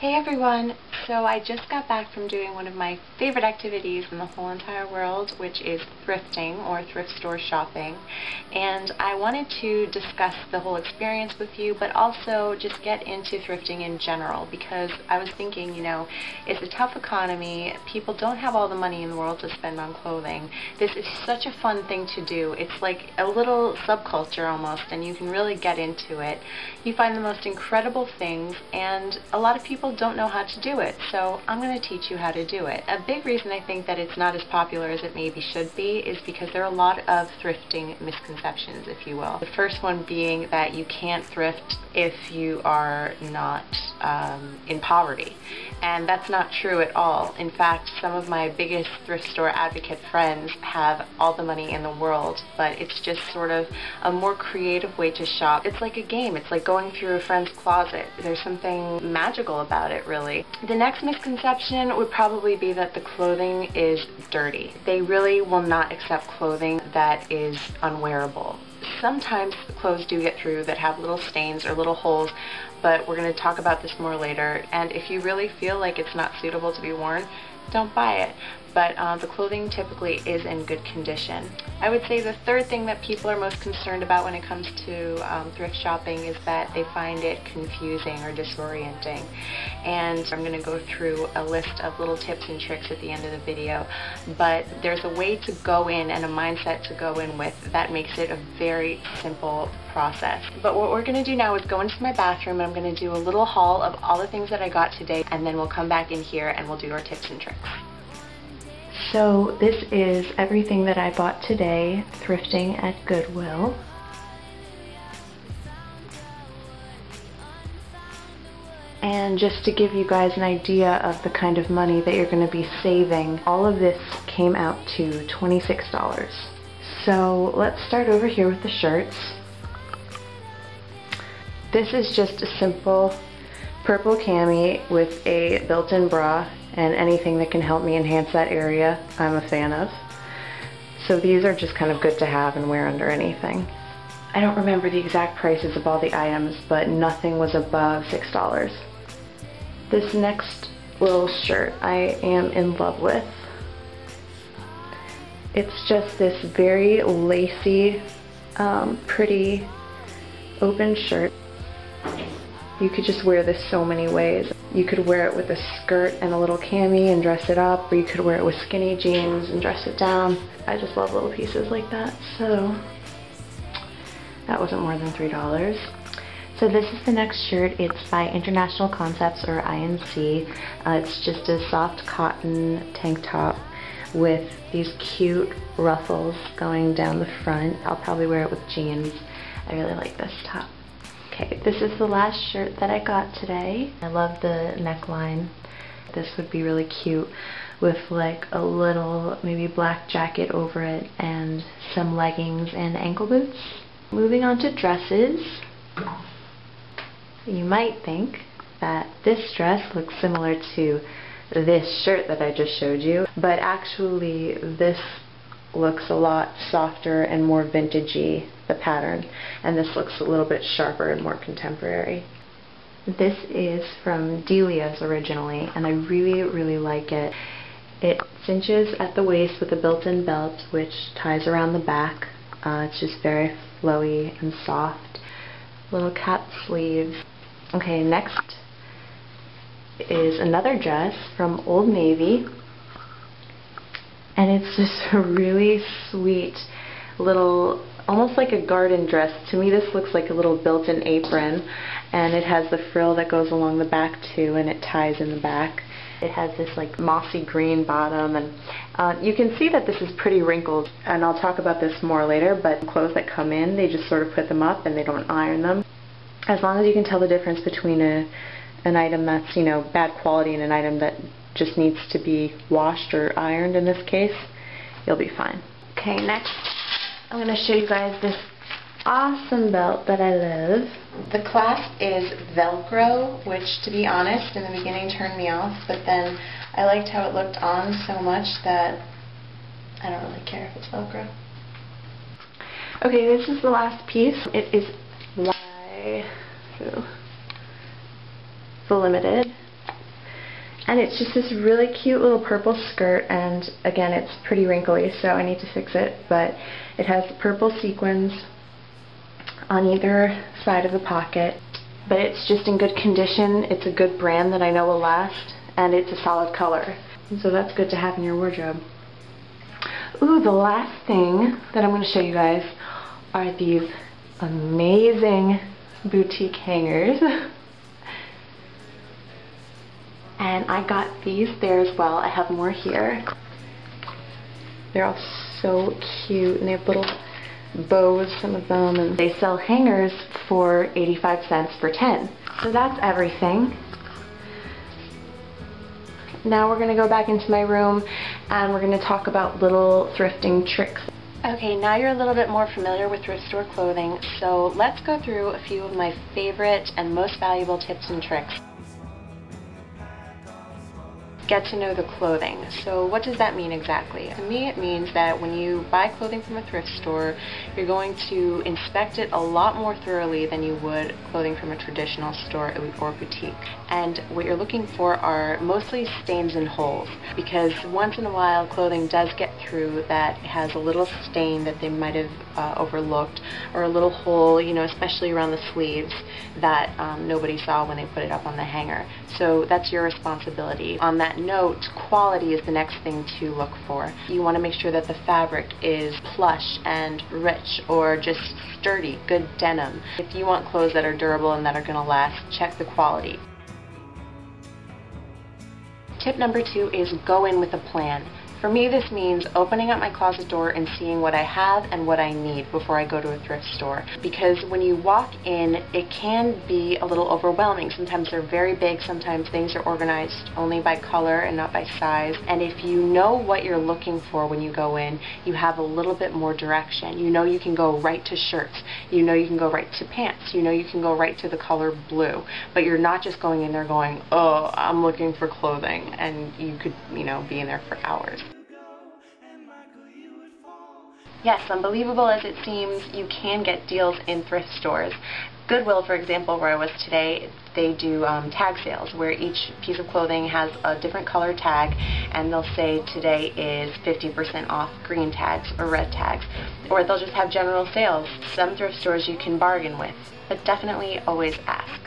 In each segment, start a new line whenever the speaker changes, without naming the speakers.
Hey everyone! So I just got back from doing one of my favorite activities in the whole entire world, which is thrifting or thrift store shopping. And I wanted to discuss the whole experience with you, but also just get into thrifting in general, because I was thinking, it's a tough economy. People don't have all the money in the world to spend on clothing. This is such a fun thing to do. It's like a little subculture almost, and you can really get into it. You find the most incredible things, and a lot of people don't know how to do it, so I'm going to teach you how to do it. A big reason I think that it's not as popular as it maybe should be is because there are a lot of thrifting misconceptions, if you will. The first one being that you can't thrift if you are not in poverty, and that's not true at all. In fact, some of my biggest thrift store advocate friends have all the money in the world, but it's just sort of a more creative way to shop. It's like a game. It's like going through a friend's closet. There's something magical about it, really. The next misconception would probably be that the clothing is dirty. They really will not accept clothing that is unwearable. Sometimes the clothes do get through that have little stains or little holes, but we're going to talk about this more later. And if you really feel like it's not suitable to be worn, don't buy it. But the clothing typically is in good condition. I would say the third thing that people are most concerned about when it comes to thrift shopping is that they find it confusing or disorienting. And I'm going to go through a list of little tips and tricks at the end of the video, but there's a way to go in and a mindset to go in with that makes it a very simple process. But what we're going to do now is go into my bathroom, and I'm going to do a little haul of all the things that I got today, and then we'll come back in here and we'll do our tips and tricks. So this is everything that I bought today thrifting at Goodwill. And just to give you guys an idea of the kind of money that you're going to be saving, all of this came out to $26. So let's start over here with the shirts. This is just a simple purple cami with a built-in bra, and anything that can help me enhance that area I'm a fan of. So these are just kind of good to have and wear under anything. I don't remember the exact prices of all the items, but nothing was above $6. This next little shirt I am in love with. It's just this very lacy, pretty open shirt. You could just wear this so many ways. You could wear it with a skirt and a little cami and dress it up, or you could wear it with skinny jeans and dress it down. I just love little pieces like that. So that wasn't more than $3. So this is the next shirt. It's by International Concepts, or INC. It's just a soft cotton tank top with these cute ruffles going down the front. I'll probably wear it with jeans. I really like this top. Okay, this is the last shirt that I got today. I love the neckline. This would be really cute with like a little maybe black jacket over it and some leggings and ankle boots. Moving on to dresses. You might think that this dress looks similar to this shirt that I just showed you, but actually this looks a lot softer and more vintagey, the pattern, and this looks a little bit sharper and more contemporary. This is from Delia's originally, and I really like it. It cinches at the waist with a built-in belt which ties around the back. It's just very flowy and soft. Little cap sleeves. Okay, next is another dress from Old Navy. And it's just a really sweet little, almost like a garden dress. To me this looks like a little built-in apron, and it has the frill that goes along the back too, and it ties in the back. It has this like mossy green bottom, and you can see that this is pretty wrinkled, and I'll talk about this more later, but clothes that come in, they just sort of put them up and they don't iron them. As long as you can tell the difference between an item that's, bad quality and an item that just needs to be washed or ironed in this case, you'll be fine. Okay, next I'm going to show you guys this awesome belt that I love. The clasp is Velcro, which to be honest in the beginning turned me off, but then I liked how it looked on so much that I don't really care if it's Velcro. Okay, this is the last piece. It is Y, so it's limited. And it's just this really cute little purple skirt, and again, it's pretty wrinkly, so I need to fix it, but it has purple sequins on either side of the pocket. But it's just in good condition. It's a good brand that I know will last, and it's a solid color. And so that's good to have in your wardrobe. Ooh, the last thing that I'm going to show you guys are these amazing boutique hangers. And I got these there as well. I have more here. They're all so cute, and they have little bows, some of them, and they sell hangers for 85 cents for 10. So that's everything. Now we're going to go back into my room and we're going to talk about little thrifting tricks. Okay, now you're a little bit more familiar with thrift store clothing, so let's go through a few of my favorite and most valuable tips and tricks. Get to know the clothing. So what does that mean exactly? To me, it means that when you buy clothing from a thrift store, you're going to inspect it a lot more thoroughly than you would clothing from a traditional store or boutique. And what you're looking for are mostly stains and holes, because once in a while clothing does get through that has a little stain that they might have overlooked, or a little hole, you know, especially around the sleeves that nobody saw when they put it up on the hanger. So that's your responsibility. On that note, quality is the next thing to look for. You want to make sure that the fabric is plush and rich, or just sturdy, good denim. If you want clothes that are durable and that are going to last, check the quality. Tip number 2 is go in with a plan. For me, this means opening up my closet door and seeing what I have and what I need before I go to a thrift store. Because when you walk in, it can be a little overwhelming. Sometimes they're very big, sometimes things are organized only by color and not by size. And if you know what you're looking for when you go in, you have a little bit more direction. You know you can go right to shirts. You know you can go right to pants. You know you can go right to the color blue. But you're not just going in there going, oh, I'm looking for clothing. And you could, you know, be in there for hours. Yes, unbelievable as it seems, you can get deals in thrift stores. Goodwill, for example, where I was today, they do tag sales where each piece of clothing has a different color tag, and they'll say today is 50% off green tags or red tags. Or they'll just have general sales. Some thrift stores you can bargain with, but definitely always ask.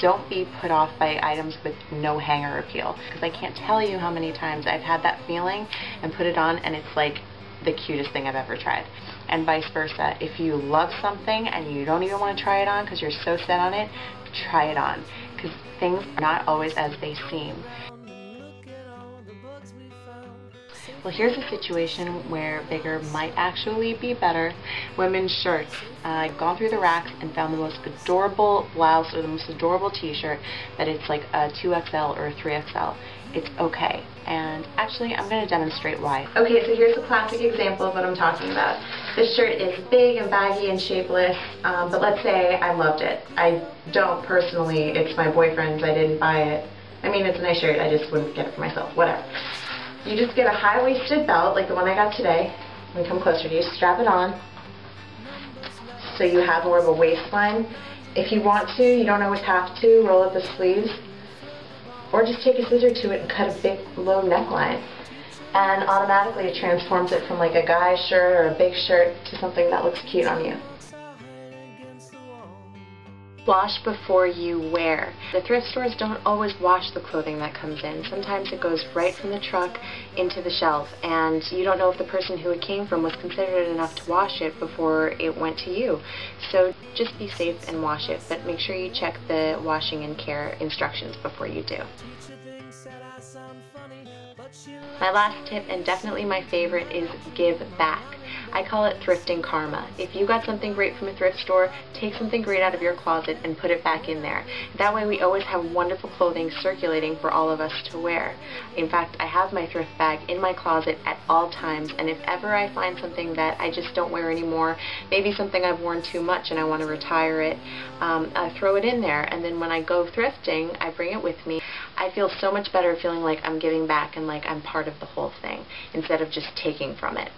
Don't be put off by items with no hanger appeal, because I can't tell you how many times I've had that feeling and put it on and it's like the cutest thing I've ever tried. And vice versa. If you love something and you don't even want to try it on because you're so set on it, try it on, because things are not always as they seem. Well, here's a situation where bigger might actually be better. Women's shirts. I've gone through the racks and found the most adorable blouse or the most adorable t-shirt that it's like a 2XL or a 3XL. It's okay. And actually, I'm going to demonstrate why. Okay, so here's a classic example of what I'm talking about. This shirt is big and baggy and shapeless, but let's say I loved it. I don't personally. It's my boyfriend's. I didn't buy it. I mean, it's a nice shirt. I just wouldn't get it for myself. Whatever. You just get a high-waisted belt, like the one I got today. Let me come closer to you. Strap it on so you have more of a waistline. If you want to, you don't always have to, roll up the sleeves. Or just take a scissor to it and cut a big, low neckline. And automatically it transforms it from like a guy's shirt or a big shirt to something that looks cute on you. Wash before you wear. The thrift stores don't always wash the clothing that comes in. Sometimes it goes right from the truck into the shelf, and you don't know if the person who it came from was considerate enough to wash it before it went to you. So just be safe and wash it, but make sure you check the washing and care instructions before you do. My last tip, and definitely my favorite, is give back. I call it thrifting karma. If you got something great from a thrift store, take something great out of your closet and put it back in there. That way we always have wonderful clothing circulating for all of us to wear. In fact, I have my thrift bag in my closet at all times, and if ever I find something that I just don't wear anymore, maybe something I've worn too much and I want to retire it, I throw it in there, and then when I go thrifting, I bring it with me. I feel so much better feeling like I'm giving back and like I'm part of the whole thing, instead of just taking from it.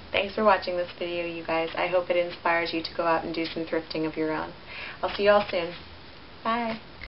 Thanks for watching this video, you guys. I hope it inspires you to go out and do some thrifting of your own. I'll see you all soon. Bye.